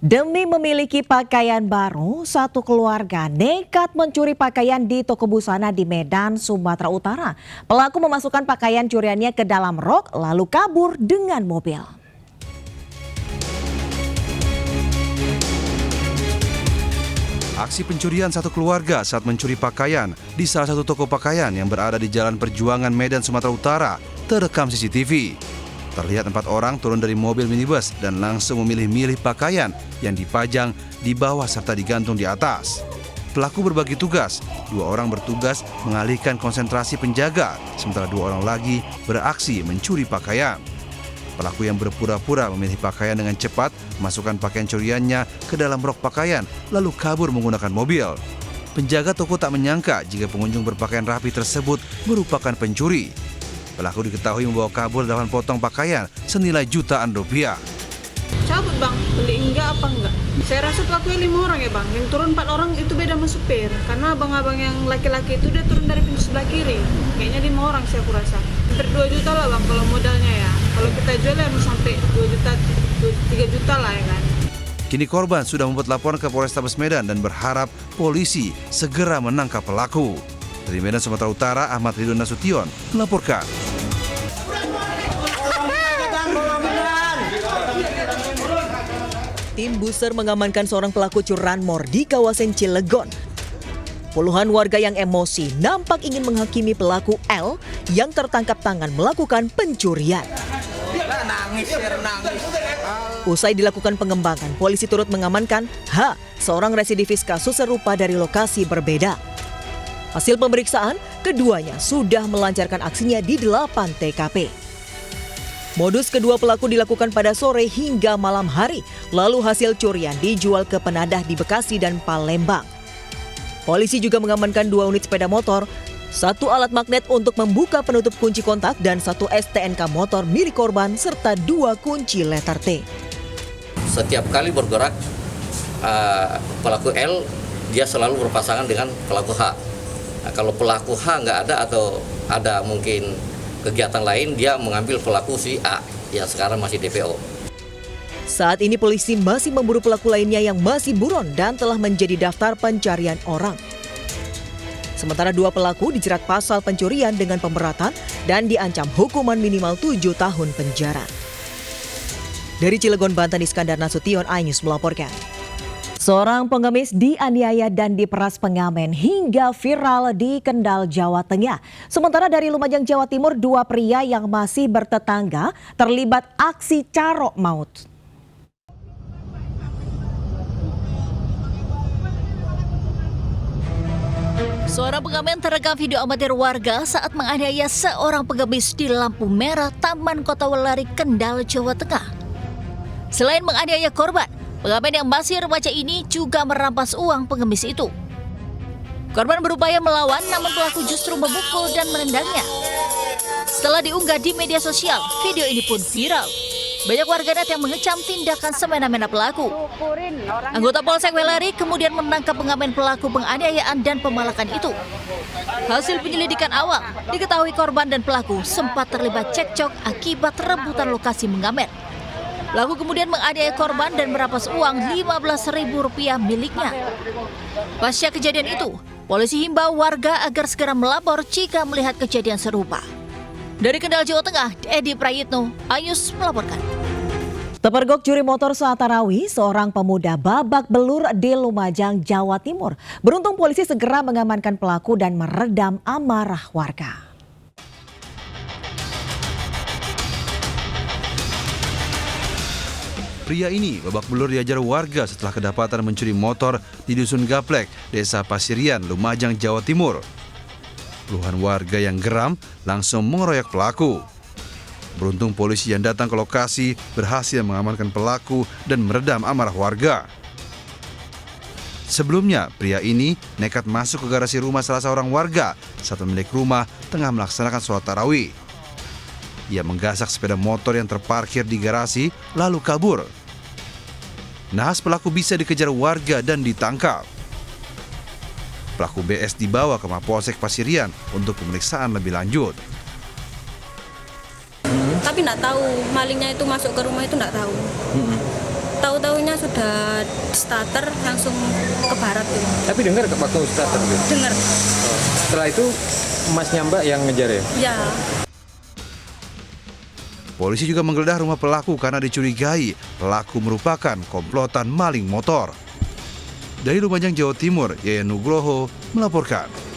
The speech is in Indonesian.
Demi memiliki pakaian baru, satu keluarga nekat mencuri pakaian di toko busana di Medan, Sumatera Utara. Pelaku memasukkan pakaian curiannya ke dalam rok lalu kabur dengan mobil. Aksi pencurian satu keluarga saat mencuri pakaian di salah satu toko pakaian yang berada di Jalan Perjuangan, Medan, Sumatera Utara terekam CCTV. Terlihat 4 orang turun dari mobil minibus dan langsung memilih-milih pakaian yang dipajang di bawah serta digantung di atas. Pelaku berbagi tugas, 2 orang bertugas mengalihkan konsentrasi penjaga, sementara 2 orang lagi beraksi mencuri pakaian. Pelaku yang berpura-pura memilih pakaian dengan cepat, masukkan pakaian curiannya ke dalam rok pakaian, lalu kabur menggunakan mobil. Penjaga toko tak menyangka jika pengunjung berpakaian rapi tersebut merupakan pencuri. Pelaku diketahui membawa kabur 8 potong pakaian senilai jutaan rupiah. Cabut bang, beli enggak apa enggak? Saya rasa pelakunya 5 orang ya bang, yang turun 4 orang itu beda sama supir. Karena abang-abang yang laki-laki itu dia turun dari pintu sebelah kiri. Kayaknya 5 orang saya kurasa. Hampir 2 juta lah bang kalau modalnya ya. Kalau kita jual ya sampai 2 juta, 3 juta lah ya kan. Kini korban sudah membuat laporan ke Polrestabes Medan dan berharap polisi segera menangkap pelaku. Dari Medan, Sumatera Utara, Ahmad Ridwan Nasution melaporkan. Tim Buser mengamankan seorang pelaku curanmor di kawasan Cilegon. Puluhan warga yang emosi nampak ingin menghakimi pelaku L yang tertangkap tangan melakukan pencurian. Usai dilakukan pengembangan, polisi turut mengamankan H, seorang residivis kasus serupa dari lokasi berbeda. Hasil pemeriksaan, keduanya sudah melancarkan aksinya di 8 TKP. Modus kedua pelaku dilakukan pada sore hingga malam hari, lalu hasil curian dijual ke penadah di Bekasi dan Palembang. Polisi juga mengamankan 2 unit sepeda motor, 1 alat magnet untuk membuka penutup kunci kontak dan 1 STNK motor milik korban serta 2 kunci letter T. Setiap kali bergerak, pelaku L dia selalu berpasangan dengan pelaku H. Nah, kalau pelaku H nggak ada atau ada mungkin kegiatan lain, dia mengambil pelaku si A yang sekarang masih DPO. Saat ini polisi masih memburu pelaku lainnya yang masih buron dan telah menjadi daftar pencarian orang. Sementara 2 pelaku dijerat pasal pencurian dengan pemberatan dan diancam hukuman minimal 7 tahun penjara. Dari Cilegon, Banten, Iskandar Nasution, iNews melaporkan. Seorang pengemis dianiaya dan diperas pengamen hingga viral di Kendal, Jawa Tengah. Sementara dari Lumajang, Jawa Timur, 2 pria yang masih bertetangga terlibat aksi carok maut. Seorang pengamen terekam video amatir warga saat menganiaya seorang pengemis di lampu merah Taman Kota Welari, Kendal, Jawa Tengah. Selain menganiaya korban, pengamen yang masih remaja ini juga merampas uang pengemis itu. Korban berupaya melawan namun pelaku justru memukul dan menendangnya. Setelah diunggah di media sosial, video ini pun viral. Banyak warganet yang mengecam tindakan semena-mena pelaku. Anggota Polsek Welari kemudian menangkap pengamen pelaku penganiayaan dan pemalakan itu. Hasil penyelidikan awal, diketahui korban dan pelaku sempat terlibat cekcok akibat rebutan lokasi mengamen. Pelaku kemudian menganiaya korban dan merampas uang Rp15.000 miliknya. Pasca kejadian itu, polisi himbau warga agar segera melapor jika melihat kejadian serupa. Dari Kendal, Jawa Tengah, Edi Prayitno, iNews melaporkan. Terpergok curi motor saat tarawih, seorang pemuda babak belur di Lumajang, Jawa Timur. Beruntung polisi segera mengamankan pelaku dan meredam amarah warga. Pria ini babak belur diajar warga setelah kedapatan mencuri motor di Dusun Gaplek, Desa Pasirian, Lumajang, Jawa Timur. Puluhan warga yang geram langsung mengeroyok pelaku. Beruntung polisi yang datang ke lokasi berhasil mengamankan pelaku dan meredam amarah warga. Sebelumnya, pria ini nekat masuk ke garasi rumah salah seorang warga saat pemilik rumah tengah melaksanakan sholat tarawih. Ia menggasak sepeda motor yang terparkir di garasi lalu kabur. Nahas pelaku bisa dikejar warga dan ditangkap. Pelaku BS dibawa ke Mapolsek Pasirian untuk pemeriksaan lebih lanjut. Tapi nggak tahu malingnya itu masuk ke rumah itu nggak tahu. Tahu-tahunya sudah starter langsung ke barat tuh. Tapi dengar waktu starter tuh? Dengar. Setelah itu emasnya Mbak yang ngejar ya? Ya. Polisi juga menggeledah rumah pelaku karena dicurigai pelaku merupakan komplotan maling motor. Dari Lumajang, Jawa Timur, Yayan Nugroho melaporkan.